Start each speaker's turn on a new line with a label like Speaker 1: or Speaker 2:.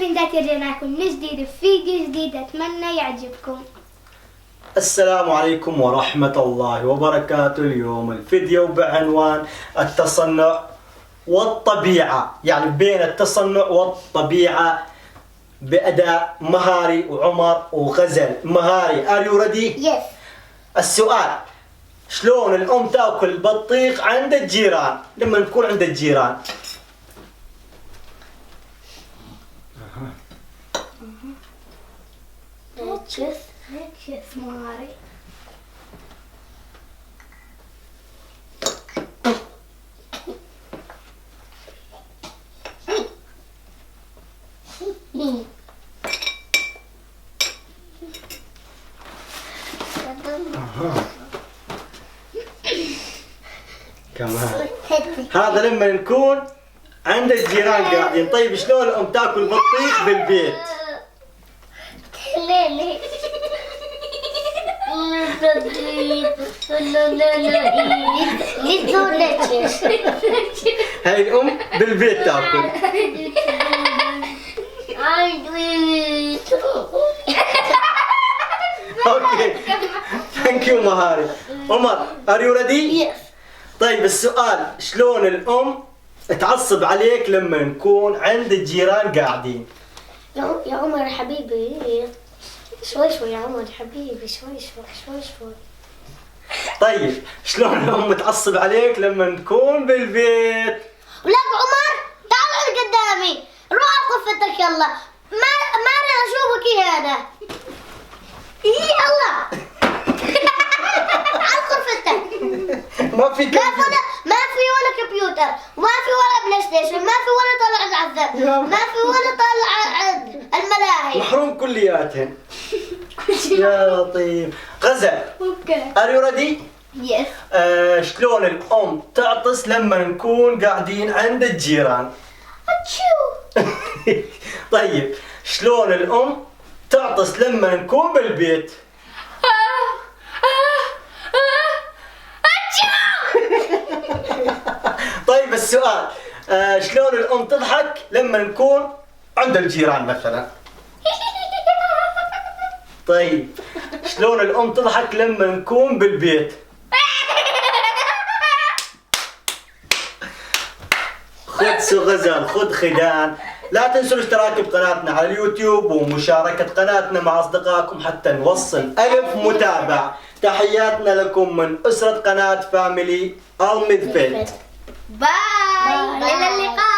Speaker 1: فريندات رجعناكم من جديد في فيديو جديد أتمنى يعجبكم.
Speaker 2: السلام عليكم ورحمة الله وبركاته. اليوم الفيديو بعنوان التصنع والطبيعة، يعني بين التصنع والطبيعة بأداء مهاري وعمر وغزل. مهاري are you ready؟
Speaker 1: Yes.
Speaker 2: السؤال: شلون الأم تأكل بطيخ عند الجيران لما نكون عند الجيران؟
Speaker 1: ركز مهاري.
Speaker 2: كمان هذا لما نكون عند الجيران قاعدين. طيب شلون الأم تاكل بطيخ بالبيت؟ هاي الأم بالبيت تاكل. اوكي ثانك يو مهاري. عمر ار يو ريدي؟
Speaker 1: Yes.
Speaker 2: طيب السؤال: شلون الأم تعصب عليك لما نكون عند الجيران قاعدين؟
Speaker 1: يا عمر حبيبي شوي شوي يا عمر حبيبي شوي شوي.
Speaker 2: طيب شلون الأم تعصب عليك لما نكون بالبيت؟
Speaker 1: ولك عمر تعال على قدامي، روح على غرفتك يلا. ما أنا اشوفك هذا. يلا على غرفتك.
Speaker 2: ما في
Speaker 1: ما في ولا كمبيوتر، ما في ولا بلاي ستيشن، ما في ولا طلعة عذاب، ما في ولا طلعة الملاهي.
Speaker 2: محروم كلياتهن. يا لطيف. غزل
Speaker 1: اوكي.
Speaker 2: ار يو ريدي؟
Speaker 1: يس.
Speaker 2: شلون الأم تعطس لما نكون قاعدين عند الجيران؟
Speaker 1: اتشو.
Speaker 2: طيب شلون الأم تعطس لما نكون بالبيت؟ طيب السؤال: شلون الأم تضحك لما نكون عند الجيران مثلا؟ طيب شلون الأم تضحك لما نكون بالبيت؟ خذ غزل، خذ خدان. لا تنسوا الاشتراك بقناتنا على اليوتيوب ومشاركة قناتنا مع أصدقائكم حتى نوصل 1000 متابع. تحياتنا لكم من أسرة قناة فاميلي المذفل.
Speaker 1: باي. إلى اللقاء.